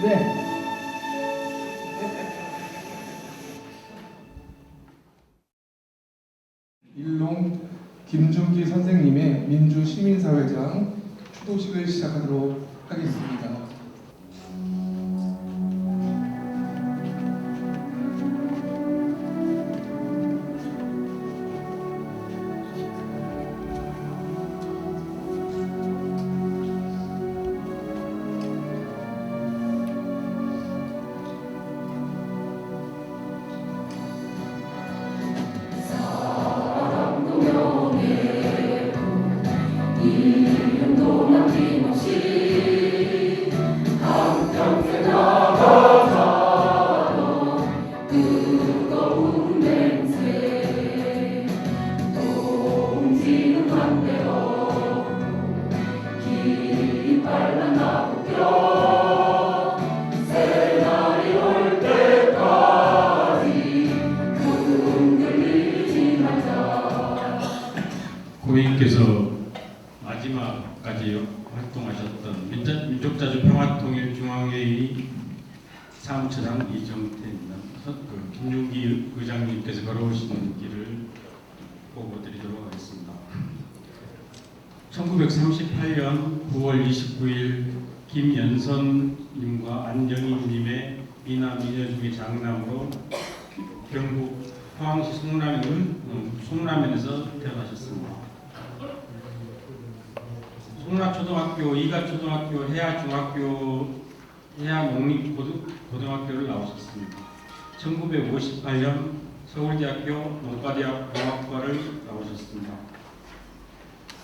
네. 일롱 김준기 선생님의 민주시민사회장 추도식을 시작하도록 하겠습니다. 고객께서 마지막까지 활동하셨던 민족자주평화통일중앙회의 사무처장 이정태입니다. 김준기 의장님께서 걸어오시는 길을 보고드리도록 하겠습니다. 1938년 9월 29일 김연선님과 안정희님의 미남 미녀 중의 장남으로 경북 포항시 송라면에서 태어나셨습니다. 송라초등학교, 이가초등학교, 해야중학교, 해야농립고등학교를 나오셨습니다. 1958년 서울대학교 농가대학공학과를 나오셨습니다.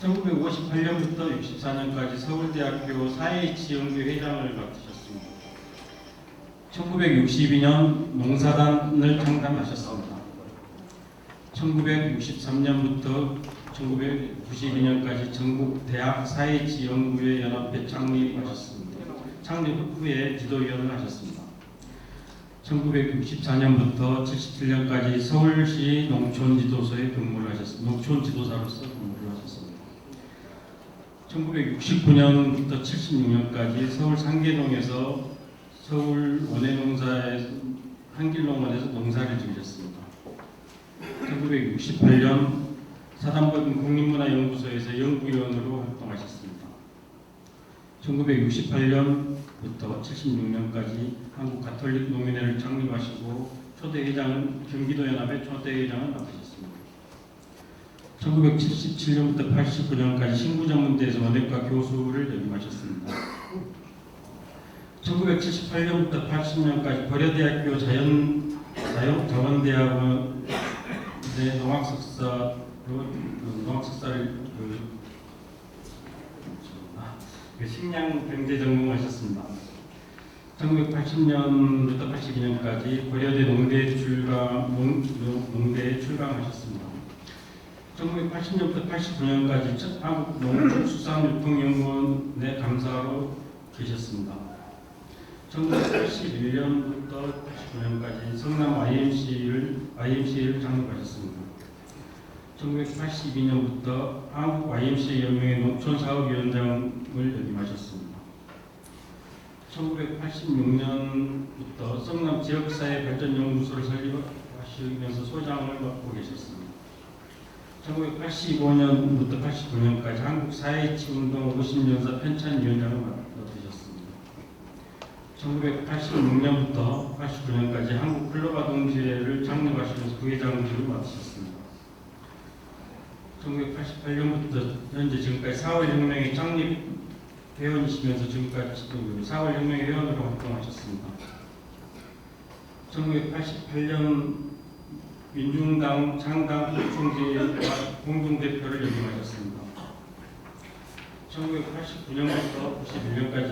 1958년부터 64년까지 서울대학교 사회이치연구 회장을 맡으셨습니다. 1962년 농사단을 창단하셨습니다. 1963년부터 1992년까지 전국 대학 사회이치연구회 연합회 창립하셨습니다. 창립 후에 지도위원을 하셨습니다. 1964년부터 77년까지 서울시 농촌지도소에 근무를 하셨습니다. 농촌지도사로서 근무를 하셨습니다. 1969년부터 76년까지 서울 상계동에서 서울 원예농사의 한길농원에서 농사를 지으셨습니다. 1968년 사단법인 국립문화연구소에서 연구위원으로 활동하셨습니다. 1968년부터 76년까지 한국가톨릭노민회를 창립하시고 초대회장은 경기도연합의 초대회장을 맡으셨습니다. 1977년부터 89년까지 신구전문대에서 원예과 교수를 역임하셨습니다. 1978년부터 80년까지 고려대학교 자원대학원의 농학석사를 식량 경제 전공하셨습니다. 1980년부터 82년까지 고려대 농대에 출강하셨습니다. 1980년부터 89년까지 한국농축수산유통연구원의 감사로 계셨습니다. 1981년부터 89년까지 성남 YMCA를 창립하셨습니다. 1982년부터 한국 YMCA 연맹의 농촌사업위원장을 역임하셨습니다. 1986년부터 성남 지역사회발전연구소를 설립하시면서 소장을 맡고 계셨습니다. 1985년부터 89년까지 한국사회이치운동 50년사 편찬위원장을 맡으셨습니다. 1986년부터 89년까지 한국클로바동지회를 창립하시면서 부회장직을 맡으셨습니다. 1988년부터 현재 지금까지 4.1혁명의 창립 회원이시면서 지금까지 4.1혁명의 회원으로 활동하셨습니다. 1988년 민중당 창당 공동대표를 역임하셨습니다. 1989년부터 91년까지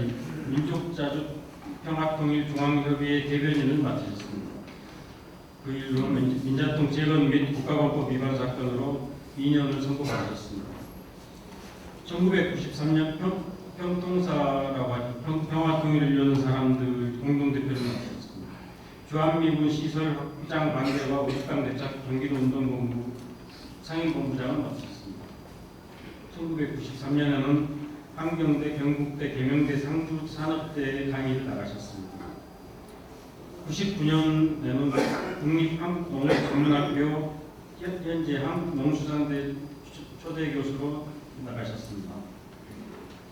민족자주평화통일중앙협의회 대변인을 맡으셨습니다. 그 이후로 민자통 재건 및 국가관법 위반 사건으로 2년을 선고받으셨습니다. 1993년 평통사라고 하죠. 평화통일을 이루는 사람들 공동대표를 맡으셨습니다. 주한미군 시설 확장 반대와 우익당 대책 경기도운동본부 상임본부장을 맡으셨습니다. 1993년에는 한경대, 경북대, 계명대, 상주 산업대에 강의를 나가셨습니다. 99년에는 국립한국농업전문학교 현재 한국농수산대 초대 교수로 나가셨습니다.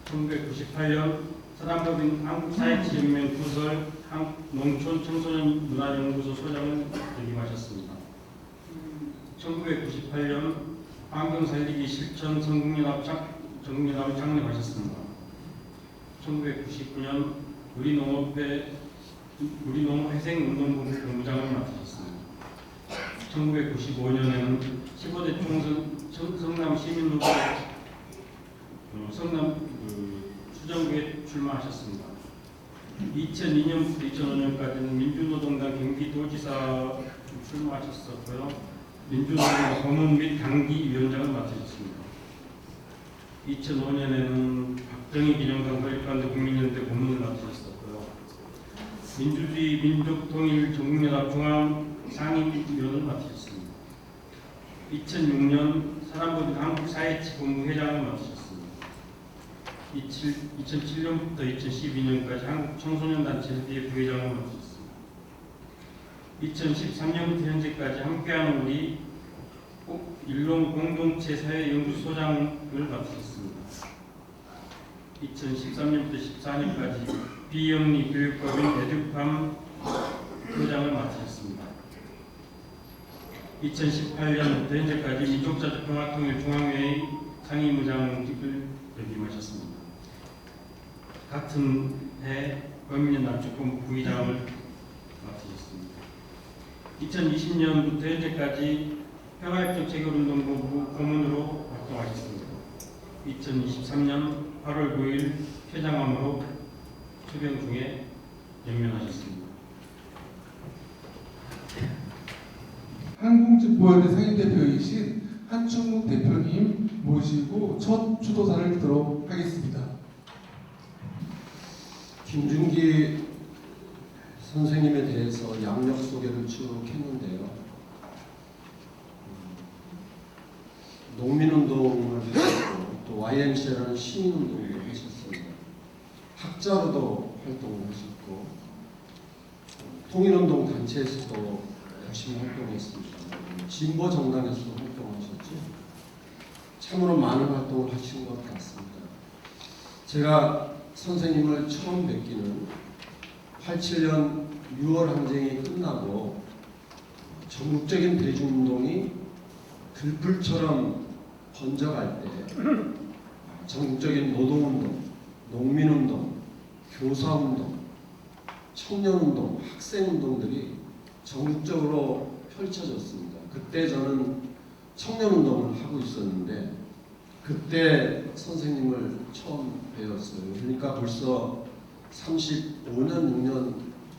1998년 서남법인 한국사회치연맹 부설 농촌청소년문화연구소 소장을 역임하셨습니다. 1998년 환경살리기 실천 전국연합을 창립하셨습니다. 1999년 우리농업회생운동부 본부장을 맡으셨습니다. 1995년에는 15대 총선 성남 시민후보 성남 수정구에 출마하셨습니다. 2002년부터 2005년까지는 민주노동당 경기도지사 출마하셨었고요. 민주노동당 고문 및 당기위원장을 맡으셨습니다. 2005년에는 박정희 기념관 설립관대 국민연대 고문을 맡으셨었고요. 민주주의 민족통일 전국연합 중앙 상임위원을 맡으셨습니다. 2006년 사람법인 한국사회치본부 회장을 맡으셨습니다. 2007년부터 2012년까지 한국청소년단체 협의회 부회장을 맡으셨습니다. 2013년부터 현재까지 함께하는 우리 일론 공동체 사회연구소장을 맡으셨습니다. 2013년부터 14년까지 비영리 교육법인 에듀팜 소장을 맡으셨습니다. 2018년부터 현재까지 민족자주평화통일 중앙회의 상임의장직을 역임하셨습니다. 같은 해 범민연합주권부 부의장을 맡으셨습니다. 2020년부터 현재까지 평화협정 체결운동본부 고문으로 활동하셨습니다. 2023년 8월 9일 폐장암으로 투병 중에 연명하셨습니다. 한국직보연대 상임대표이신 한충묵 대표님 모시고 첫 추도사를 듣도록 하겠습니다. 김준기 선생님에 대해서 양력 소개를 쭉 했는데요. 농민운동을 하셨고 또 YMCA라는 시민운동도 하셨습니다. 학자로도 활동을 하셨고 통일운동 단체에서도 열심히 활동했습니다. 진보 정당에서도 활동하셨죠. 참으로 많은 활동을 하신 것 같습니다. 제가 선생님을 처음 뵙기는 87년 6월 항쟁이 끝나고 전국적인 대중운동이 들불처럼 번져갈 때 전국적인 노동운동, 농민운동, 교사운동, 청년운동, 학생운동들이 전국적으로 펼쳐졌습니다. 그때 저는 청년운동을 하고 있었는데 그때 선생님을 처음 배웠어요. 그러니까 벌써 35년, 6년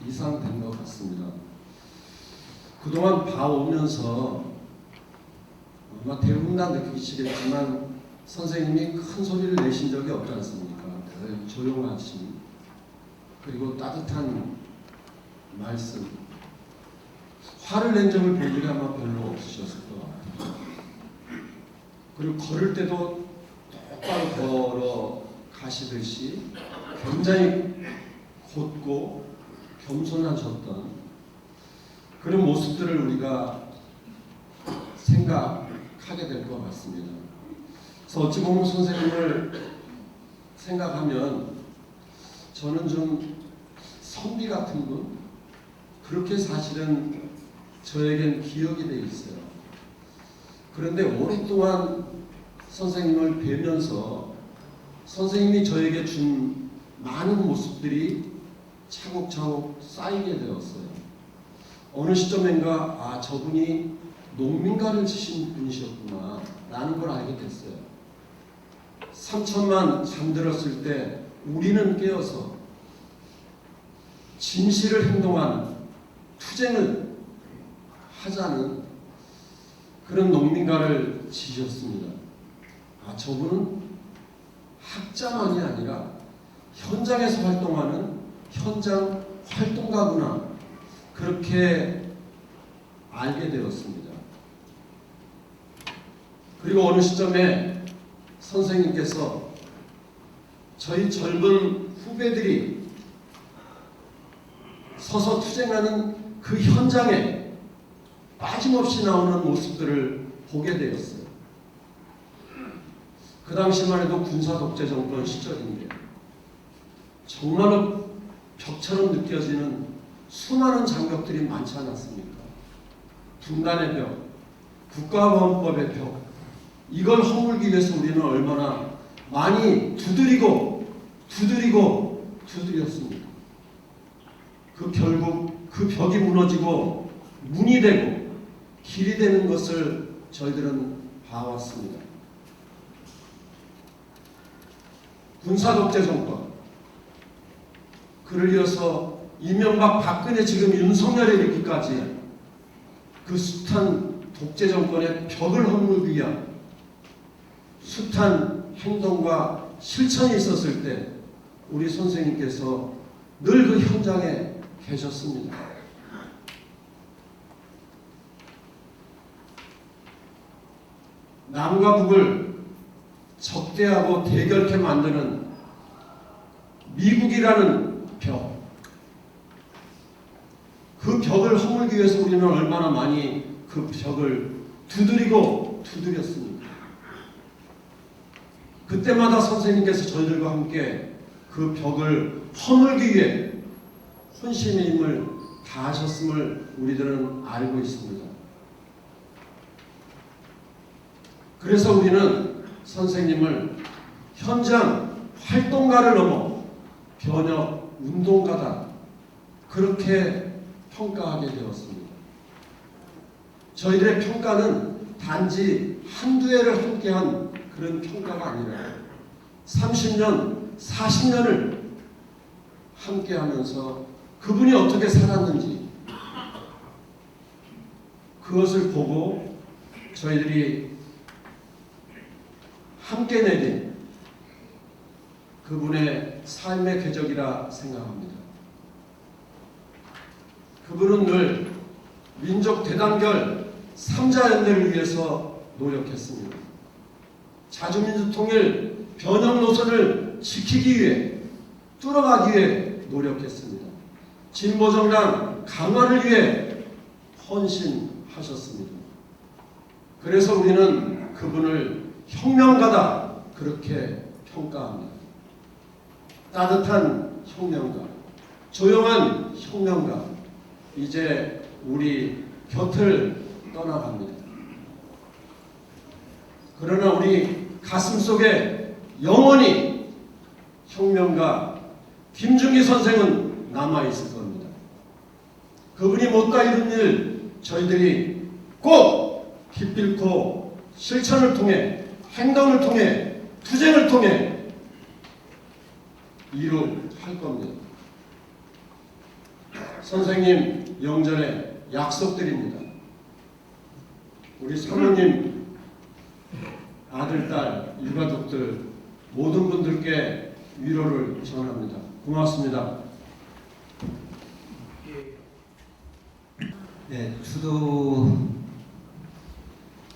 이상 된 것 같습니다. 그동안 봐오면서 아마 대부분 다 느끼시겠지만 선생님이 큰 소리를 내신 적이 없지 않습니까? 늘 조용하심 그리고 따뜻한 말씀, 화를 낸 점을 본 적이 아마 별로 없으셨을 것 같아요. 그리고 걸을 때도 똑바로 걸어 가시듯이 굉장히 곧고 겸손하셨던 그런 모습들을 우리가 생각하게 될 것 같습니다. 그래서 어찌 보면 선생님을 생각하면 저는 좀 선비 같은 분? 그렇게 사실은 저에겐 기억이 돼 있어요. 그런데 오랫동안 선생님을 뵈면서 선생님이 저에게 준 많은 모습들이 차곡차곡 쌓이게 되었어요. 어느 시점인가 저분이 농민가를 지신 분이셨구나 라는 걸 알게 됐어요. 삼천만 잠들었을 때 우리는 깨어서 진실을 행동한 투쟁을 하자는 그런 농민가를 지셨습니다. 저분은 학자만이 아니라 현장에서 활동하는 현장 활동가구나 그렇게 알게 되었습니다. 그리고 어느 시점에 선생님께서 저희 젊은 후배들이 서서 투쟁하는 그 현장에 빠짐없이 나오는 모습들을 보게 되었어요. 그 당시만 해도 군사 독재 정권 시절인데 정말로 벽처럼 느껴지는 수많은 장벽들이 많지 않았습니까? 분단의 벽, 국가보안법의 벽, 이걸 허물기 위해서 우리는 얼마나 많이 두드렸습니다. 결국 그 벽이 무너지고 문이 되고 길이 되는 것을 저희들은 봐왔습니다. 군사독재 정권, 그를 이어서 이명박, 박근혜, 지금 윤석열에 이르기까지 그 숱한 독재 정권의 벽을 허물기 위한 숱한 행동과 실천이 있었을 때 우리 선생님께서 늘 그 현장에 계셨습니다. 남과 북을 적대하고 대결케 만드는 미국이라는 벽, 그 벽을 허물기 위해서 우리는 얼마나 많이 그 벽을 두드렸습니다. 그때마다 선생님께서 저희들과 함께 그 벽을 허물기 위해 혼신의 힘을 다하셨음을 우리들은 알고 있습니다. 그래서 우리는 선생님을 현장 활동가를 넘어 변혁 운동가다, 그렇게 평가하게 되었습니다. 저희들의 평가는 단지 한두 해를 함께한 그런 평가가 아니라 30년, 40년을 함께하면서 그분이 어떻게 살았는지 그것을 보고 저희들이 함께 내린 그분의 삶의 궤적이라 생각합니다. 그분은 늘 민족 대단결 3자연대를 위해서 노력했습니다. 자주민주 통일 변형 노선을 지키기 위해, 뚫어가기 위해 노력했습니다. 진보정당 강화를 위해 헌신하셨습니다. 그래서 우리는 그분을 혁명가다, 그렇게 평가합니다. 따뜻한 혁명가, 조용한 혁명가, 이제 우리 곁을 떠나갑니다. 그러나 우리 가슴 속에 영원히 혁명가 김중기 선생은 남아있을 겁니다. 그분이 못다 이룬 일 저희들이 꼭 기필코 실천을 통해, 행동을 통해, 투쟁을 통해 이루할 겁니다. 선생님 영전에 약속드립니다. 우리 사모님, 아들, 딸, 유가족들 모든 분들께 위로를 전합니다. 고맙습니다. 네,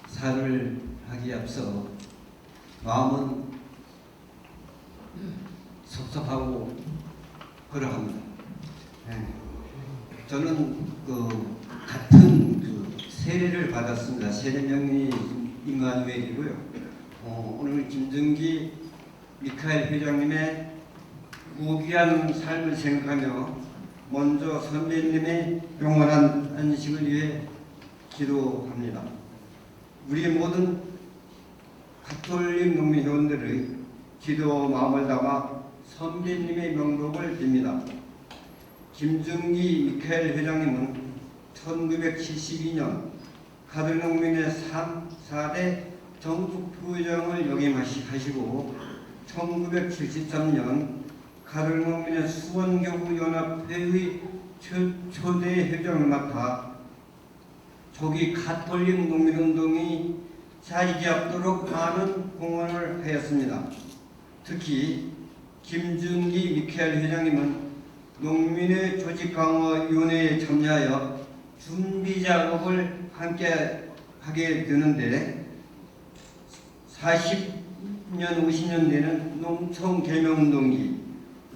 추도사를 하기에 앞서 마음은 섭섭하고 그러합니다. 네, 저는 같은 세례를 받았습니다. 세례명이 임마누엘이고요. 오늘 김중기 미카엘 회장님의 무기한 삶을 생각하며 먼저 선배님의 영원한 안식을 위해 기도합니다. 우리 모든 가톨릭 농민회원들의 기도 마음을 담아 선배님의 명복을 빕니다. 김중기 미카엘 회장님은 1972년 가톨농민의 4대 정축부회장을 역임하시고 1973년 가톨농민의 수원교구연합회의 초대 회장을 맡아 조기 가톨릭 농민운동이 자리잡도록 많은 공헌을 하였습니다. 특히 김중기 미카엘 회장님은 농민의 조직강화위원회에 참여하여 준비 작업을 함께 하게 되는데 50년대는 농촌 개명운동기,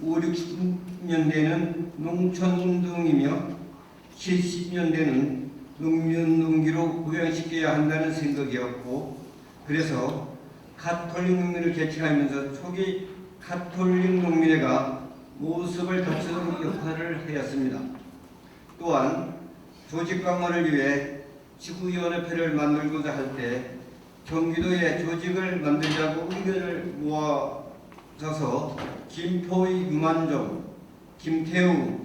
60년대는 농촌운동이며 70년대는 농민운동기로 구현시켜야 한다는 생각이었고, 그래서 가톨릭 농민을 개최하면서 초기 가톨릭 농민회가 모습을 갖추는 역할을 하였습니다. 또한 조직 강화를 위해 지구연합회를 만들고자 할 때 경기도에 조직을 만들자고 의견을 모아져서 김포의 유만종, 김태우,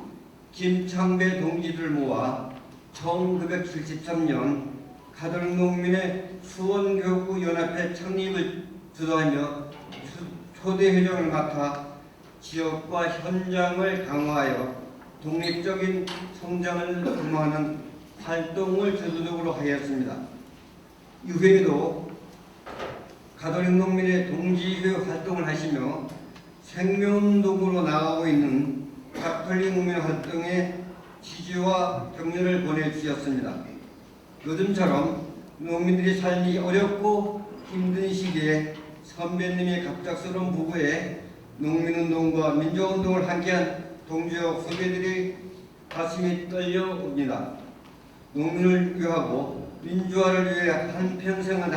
김창배 동지들 모아 1973년 가톨릭농민의 수원교구연합회 창립을 주도하며 초대회장을 맡아 지역과 현장을 강화하여 독립적인 성장을 도모하는 활동을 주도적으로 하였습니다. 이후에도 가톨릭 농민의 동지회 활동을 하시며 생명운동으로 나아가고 있는 가톨릭 농민 활동에 지지와 격려를 보내주셨습니다. 요즘처럼 농민들의 삶이 어렵고 힘든 시기에 선배님의 갑작스러운 부부에 농민운동과 민주운동을 함께한 동지와 후배들의 가슴이 떨려옵니다. 농민을 위하고 민주화를 위해 한평생을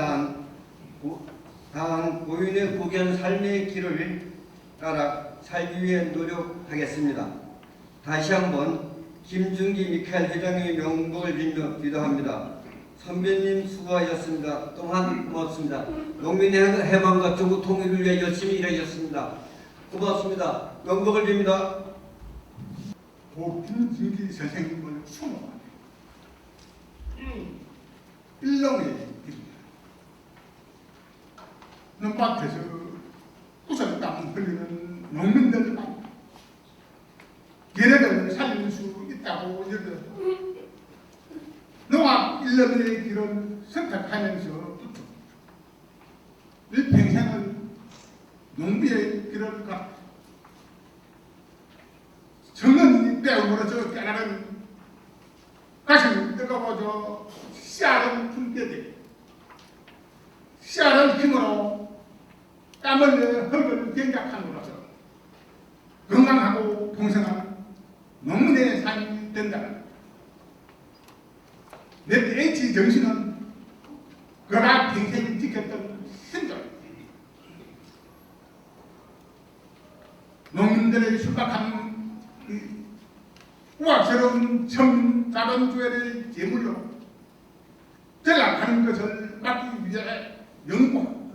다한 고인의 고귀한 삶의 길을 따라 살기 위해 노력하겠습니다. 다시 한번 김준기 미카엘 회장님의 명복을 빌며 기도합니다. 선배님 수고하셨습니다. 또한 고맙습니다. 농민의 해방과 조국 통일을 위해 열심히 일하셨습니다. 고맙습니다. 명복을 빕니다. 김준기 선생님을 수모합니다. 일렁의 길입니다. 눈밭에서 우선 땀 흘리는 농민들만 계획을 살릴 수 있다고 여겨 농업 일렁의 길을 선택하면서 일평생을 농비의 길을 가 정은 빼어물어서 깨달은 가슴이 뜨거워져 씨알은 품겨지 씨알은 힘으로 땀을 내 흙을 경작함으로써 건강하고 풍성한 농민의 삶이 된다. 내 H 정신은 그가 평생 지켰던 신조 농민들의 순박한 우악스러운 자본주의의 제물로 전락하는 것을 막기 위해 연구하고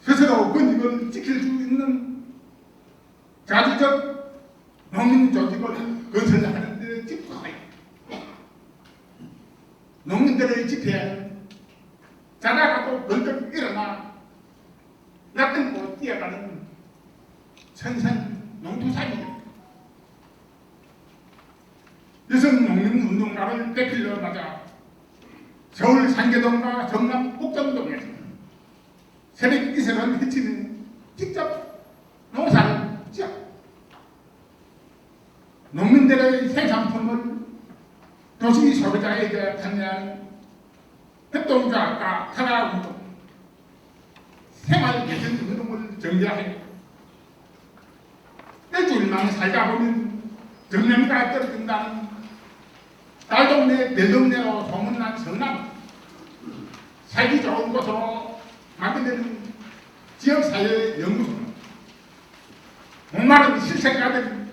스스로 권익을 지킬 수 있는 자주적 농민 조직을 건설하는 데 집중하여 농민들의 집회에는 자라가도 벌떡 일어나 나뜬 뛰어가는 천산 농투산입니다. 여성 농민운동가를 대필러 맞아 서울 상계동과 전남 옥정동에서 새벽 이슬을 헤치는 직접 농사를 지어 농민들의 생산품을 도시 소비자에게 판매한 협동조합과 타가운동, 생활개선운동을 전개하여 일주일만 살다 보면 정령가 떨어진다는 딸동네 대동네로 소문난 성남 살기 좋은 곳으로 만들어낸 지역사회 연구소 목마른 실생가들이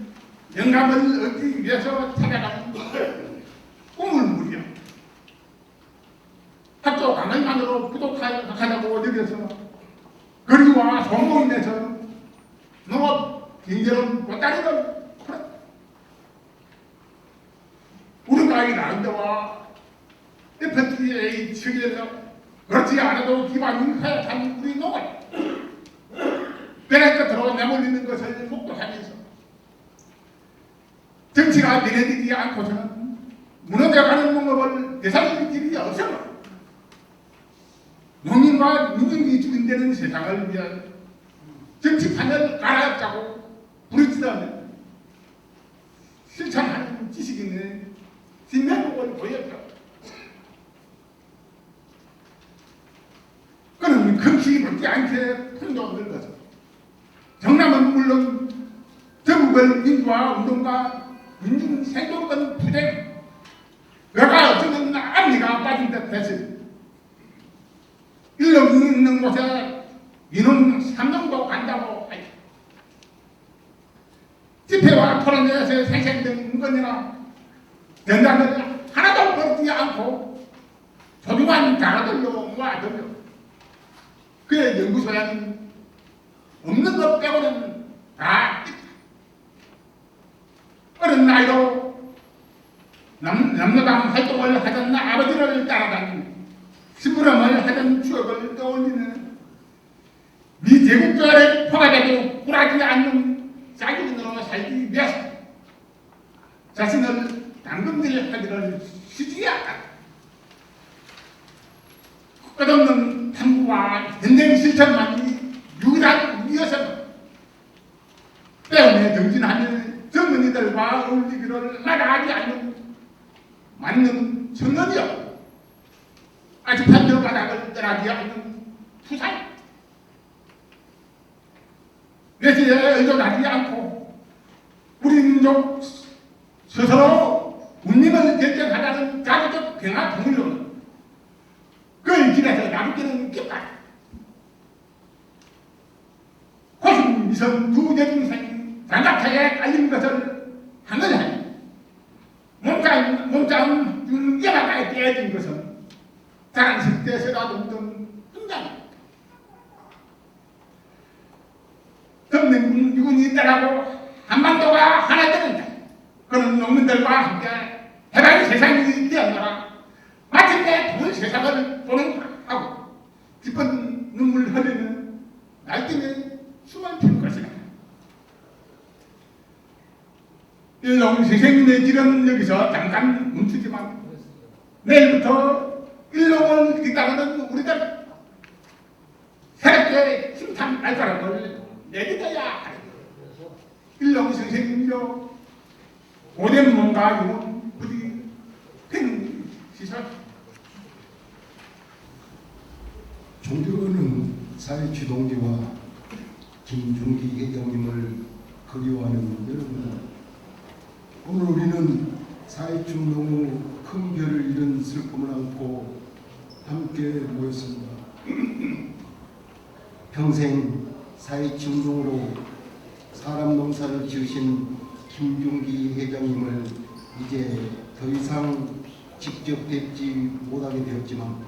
영감을 얻기 위해서 찾아가는 꿈을 누려 학교 강의만으로 부족하다고 여겨서 거리와 소모임에서 농업 경제론 보따리를 풀었다. 우리나라의 라운드와 FTA의 측에서 그렇지 않아도 기반이 하얀 우리 농을 변할 끝으로 내몰리는 것을 목도하면서 정치가 변해지지 않고서는 무너져가는 농업을 되살릴 길이 없으므로 농민과 민중이 주인되는 세상을 위한 정치판을 갈아엎자고 부르짖으면 실천하는 지식인의 신명복을 보였다. 그는 금시 먹지 않 않게 통도 늙어서 정남은 물론 전국을 민주화 운동과 민중 생존권 투쟁 외가 어쩌면 앞니가 빠진 듯 했으니 일로 있는 곳에 민원 3년도 간다고 하죠. 집회와 토론회에서 생생된 문건이나 연단을 하나도 버리지 않고 소중한 자료들로 모아들여 그의 연구소에는 없는 것 빼고는 다 있다. 어린 나이로 남노당 활동을 하던 아버지를 따라다니며 심부름을 하던 추억을 떠올리는 미제국주의를 포괄해도 굴하지 않는 자기인으로 살기 위해서 자신을 당근질 하기를 쉬지 않았다. 끝없는 탐구와 현행 실천만이 유일한 이어서 때문에 정진하는 젊은이들과 어울리기를 마다하지 않는 맞는 청년이여 아직 판결 바닥을 떠나지 않는 투상 내세에 의존하지 않고 우리 민족 스스로 운명을 결정하자는 자주적 평화 통일로는 그의 길에서 나누기는 깊다. 고심 미선 두 대중생이 장갑차에 깔린 것을 하늘하니 몸짱 윤기바다에 떼어진 것은 자랑스럽 때서라도 없던 훈장이다. 덮는 유군이 있다라고 한반도가 하나 되는다. 그런 농민들과 함께 해방의 세상이 되었노라. 마침내 본 세상을 보는 하고 깊은 눈물 흘리는 날뛰는 숨을 튑 것이다. 일롱 선생님의 길은 여기서 잠깐 멈추지만 내일부터 일롱을 기다리는 우리들 새롭게 힘찬 발걸음을 내딛어야 하리. 일롱 선생님이요 고된 몸과 영혼 부디 큰 시설 존경하는 사회주동지와 김중기 회장님을 그리워하는 여러분, 오늘 우리는 사회운동 후 큰 별을 잃은 슬픔을 안고 함께 모였습니다. 평생 사회운동으로 사람 농사를 지으신 김중기 회장님을 이제 더 이상 직접 뵙지 못하게 되었지만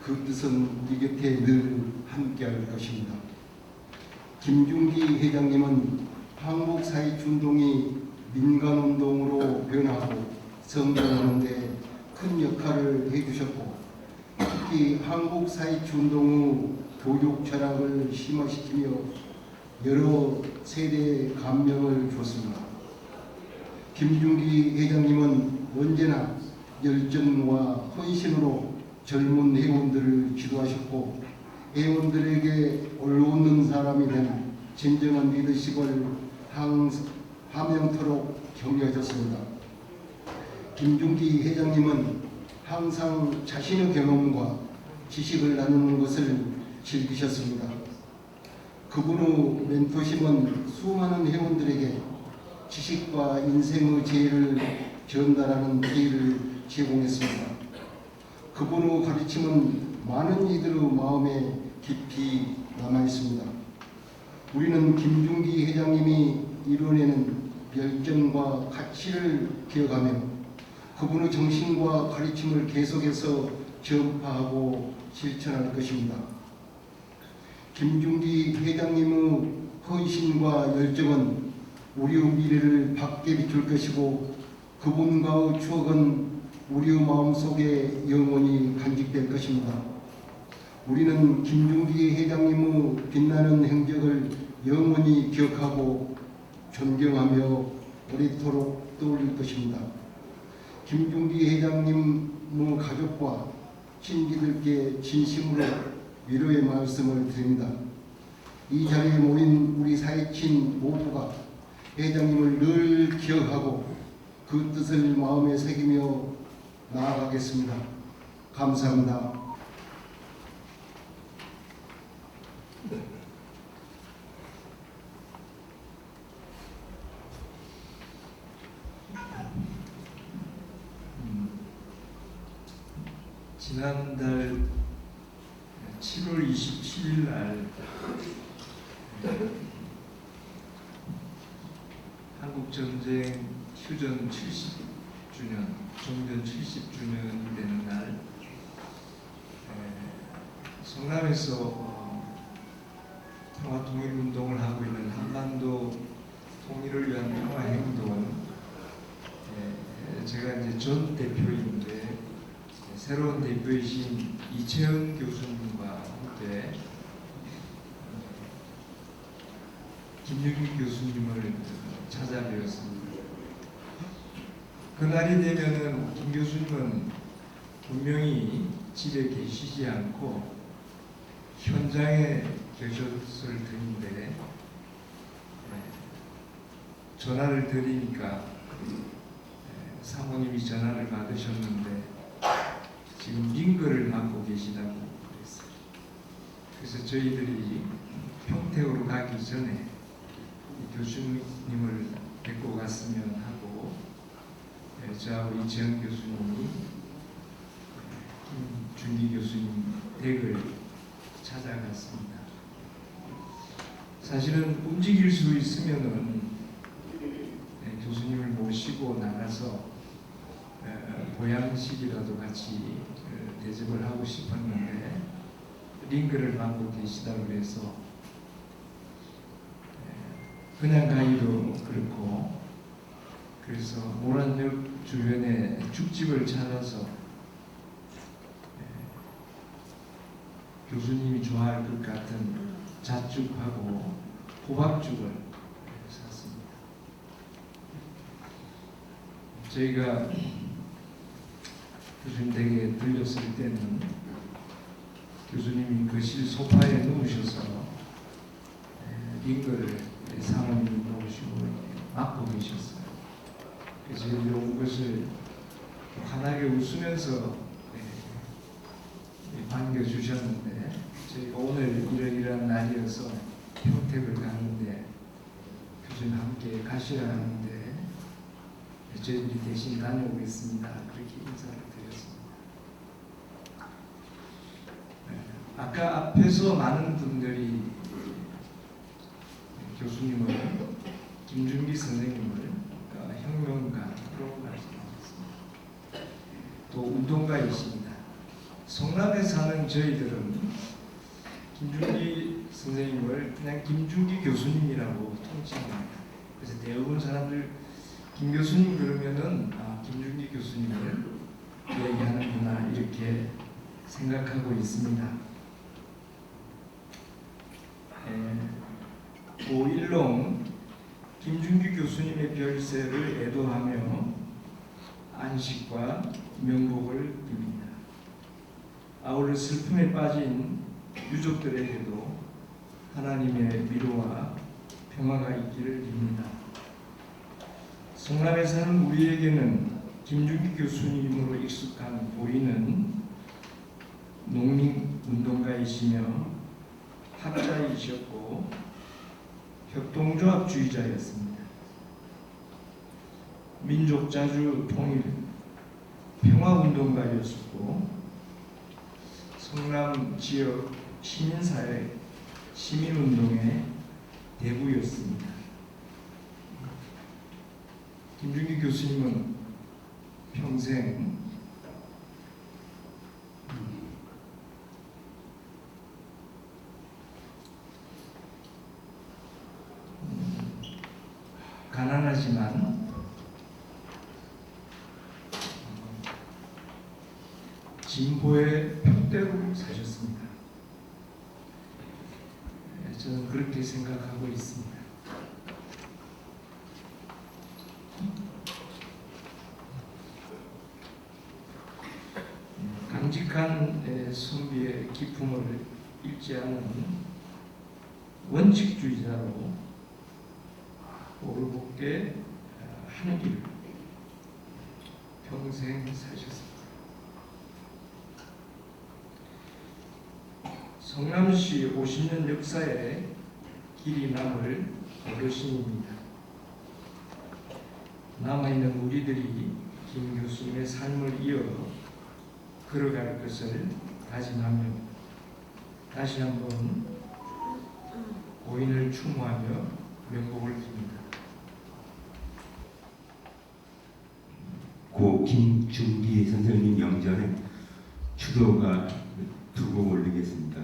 그 뜻은 우리 곁에 늘 함께할 것입니다. 김중기 회장님은 한국 사회운동이 민간운동으로 변하고 성장하는 데 큰 역할을 해주셨고 특히 한국 사회운동 후 교육 철학을 심화시키며 여러 세대에 감명을 줬습니다. 김중기 회장님은 언제나 열정과 헌신으로 젊은 회원들을 지도하셨고 회원들에게 올라오는 사람이 된 진정한 리더십을 하명토록 격려하셨습니다. 김중기 회장님은 항상 자신의 경험과 지식을 나누는 것을 즐기셨습니다. 그분의 멘토심은 수많은 회원들에게 지식과 인생의 지혜를 전달하는 기회를 제공했습니다. 그분의 가르침은 많은 이들의 마음에 깊이 남아있습니다. 우리는 김중기 회장님이 이뤄내는 열정과 가치를 기억하며 그분의 정신과 가르침을 계속해서 전파하고 실천할 것입니다. 김중기 회장님의 헌신과 열정은 우리의 미래를 밝게 비출 것이고 그분과의 추억은 우리의 마음속에 영원히 간직될 것입니다. 우리는 김중기 회장님의 빛나는 행적을 영원히 기억하고 존경하며 오래도록 떠올릴 것입니다. 김중기 회장님의 가족과 친지들께 진심으로 위로의 말씀을 드립니다. 이 자리에 모인 우리 사회친 모두가 회장님을 늘 기억하고 그 뜻을 마음에 새기며 나아가겠습니다. 감사합니다. 지난달 7월 27일 날 한국전쟁 휴전 70주년, 종전 70주년이 되는 날 성남에서 평화통일운동을 하고 있는 한반도 통일을 위한 평화행동, 제가 이제 전 대표인데 새로운 대표이신 이채연 교수님과 함께 김윤기 교수님을 찾아뵈었습니다. 그날이 되면은 김 교수님은 분명히 집에 계시지 않고 현장에 계셨을 텐데 전화를 드리니까 사모님이 전화를 받으셨는데 지금 링거를 맡고 계시다고 그랬어요. 그래서 저희들이 평택으로 가기 전에 이 교수님을 뵙고 갔으면 하고 저하고 이채영 교수님이 김준기 교수님 댁을 찾아갔습니다. 사실은 움직일 수 있으면은 교수님을 모시고 나가서 보양식이라도 같이 대접을 하고 싶었는데 링크를 받고 계시다고 그래서 그냥 가기도 그렇고, 그래서 모란역 주변에 죽집을 찾아서 교수님이 좋아할 것 같은 잣죽하고 호박죽을 샀습니다. 저희가 교수님 댁에 들렸을 때는 교수님이 거실 소파에 누우셔서 링거를 사모님이 놓으시고 맡고 계셨어요. 그래서 이런 것을 환하게 웃으면서 반겨주셨는데, 저희가 오늘 이러이러한 날이어서 평택을 가는데 교수님 함께 가셔야 하는데 저희들이 대신 다녀오겠습니다. 그렇게 인사를 드렸습니다. 아까 앞에서 많은 분들이 교수님을, 김준기 선생님을 혁명가로 말씀하셨습니다. 또 운동가이십니다. 성남에 사는 저희들은 김준기 선생님을 그냥 김준기 교수님이라고 통칭합니다. 그래서 대부분 사람들 김 교수님 그러면은 김준기 교수님을 얘기하는구나 이렇게 생각하고 있습니다. 5.16 김준기 교수님의 별세를 애도하며 안식과 명복을 빕니다. 아울러 슬픔에 빠진 유족들에게도 하나님의 위로와 평화가 있기를 빕니다. 성남에 사는 우리에게는 김준기 교수님으로 익숙한 보이는 농민운동가이시며 학자이셨고 협동조합주의자였습니다. 민족자주 통일 평화운동가였었고 성남 지역 시민사회 시민운동의 대부였습니다. 김준기 교수님은 평생 가난하지만 진보의 표대로 사셨습니다. 저는 그렇게 생각하고 있습니다. 강직한 숭배의 기품을 잃지 않은 원칙주의자로 올곧게 하는 길 평생 사셨습니다. 성남시 50년 역사에 길이 남을 어르신입니다. 남아있는 우리들이 김 교수님의 삶을 이어 걸어갈 것을 다짐하며 다시 한번 고인을 추모하며 명복을 빕니다. 고 김중기 선생님 영전에 추도가 두 곡 올리겠습니다.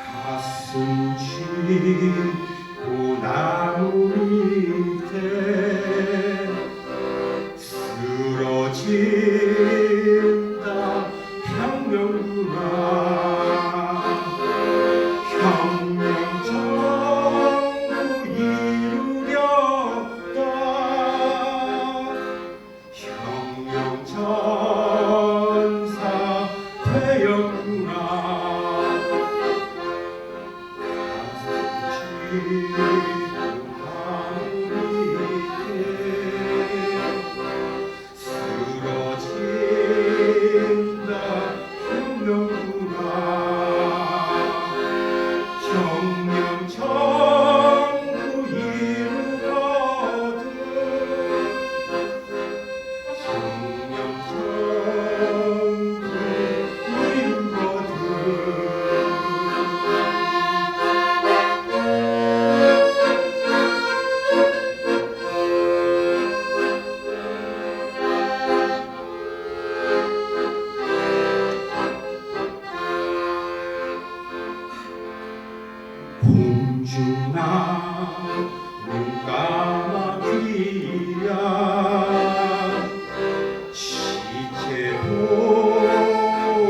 가슴 쥐고 나무 밑에 쓰러진다 혁명구나 혁명정부 이루렸다 혁명전사 되었구나 쓰러진다 혁명구나 혁명정부 이루거든 혁명정부 봉준아 눈 감아 귀야 시체 보고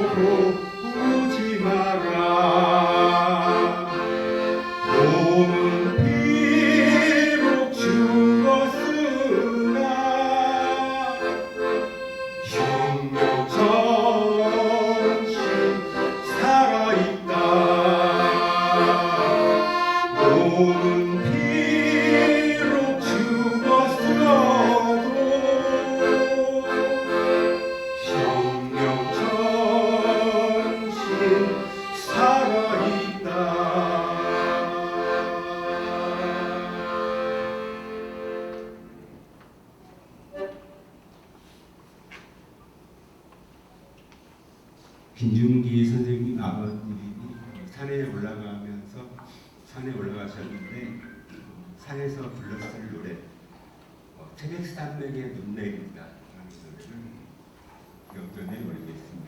우지 마라 몸은 비록 죽었으나 혁명정신 살아있다 몸은 비록 죽었어도 혁명정신 살아있다. 김중기 선생님 아버님이 산에 올라가셨는데 산에서 불렀을 노래 태백산맥의 눈 내린다 라는 노래를 영전에 올리겠습니다.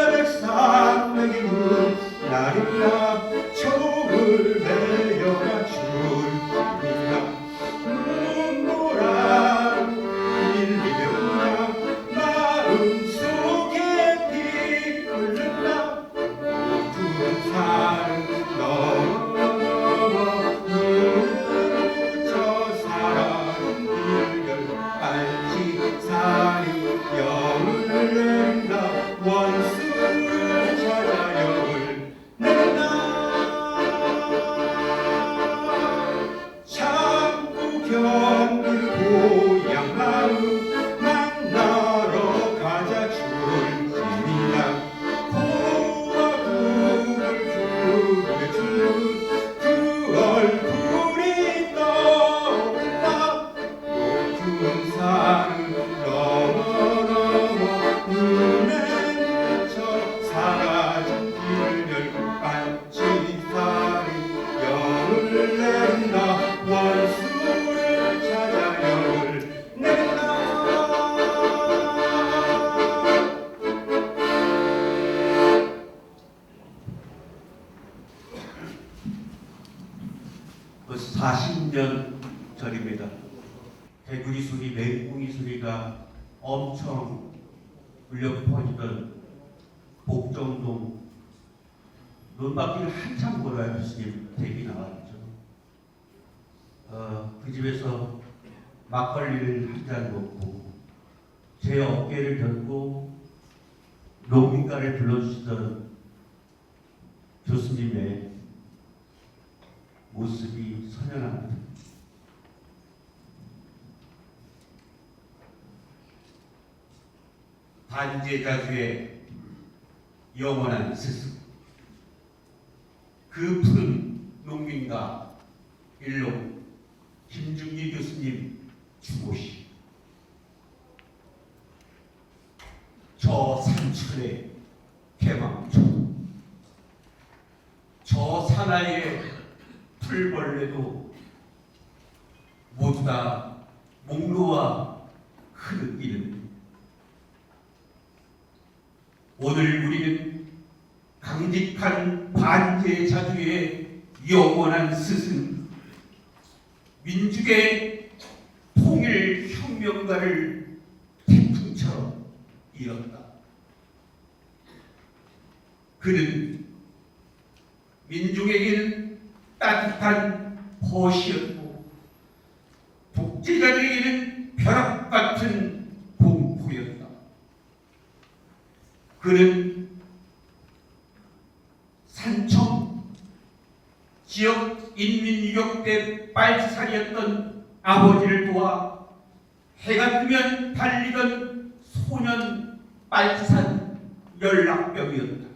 태백산맥의 눈 내린다 총을 내려가 줄이라 눈보라 밀리는다 마음속에 피 끓는다 어두운 산 넘어 저 사랑은 일별 빨치 살이 영을 낸다 원수를 찾아 영을 낸다 참고 견딜 고향 마음 만나러 가자 줄지니라 고와 국을 부르며 주는 그 얼굴이 떠오른다 높은 산을 넘어 눈에 저 사라진 길을 빨치살이 영을 낸다 원수를 찾아 영을 낸다 벌써 40년 전입니다. 개구리 소리, 맹꽁이 소리가 엄청 울려 퍼지던 복정동 논밭길을 한참 걸어야 교수님 댁이 나왔죠. 그 집에서 막걸리를 한 잔 먹고 제 어깨를 던고 농민가를 불러주시던 교수님의 모습이 선연합니다. 반제자주의 영원한 스승, 그 푸른 농민가 일록 김중기 교수님 주모시, 저 산천의 개망초, 저 사나이의 풀벌레도 모두 다 목로와 흐르는 이름. 오늘 우리는 강직한 반제자주의 영원한 스승, 민족의 통일혁명가를 태풍처럼 잃었다. 그는 민중에게는 따뜻한 벗이었고 독재자들에게는 벼락 같은 공포였다. 그는 산청 지역 인민유격대 빨치살이었던 아버지를 도와 해가 뜨면 달리던 소년 빨치산 연락병이었다.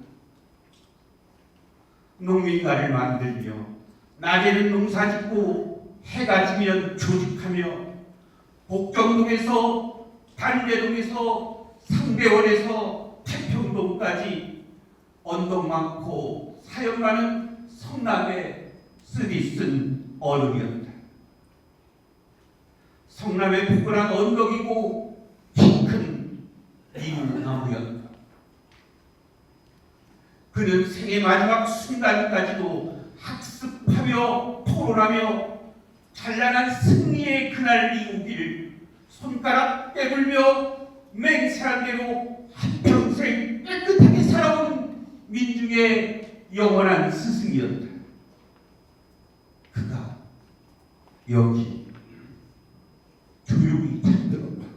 농민가를 만들며 낮에는 농사짓고 해가 지면 조직하며 복정동에서 단대동에서 상대원에서 태평동까지 언덕 많고 사연 많은 성남의 쓰디쓴 어른이었다. 성남의 포근한 언덕이고 키 큰 미국나무였다. 그는 생애 마지막 순간까지도 학습하며 토론하며 찬란한 승리의 그날 이후기를 손가락 깨물며 맹세한 대로 한평생 깨끗하게 살아온 민중의 영원한 스승이었다. 그가 여기 조용히 잠들었다.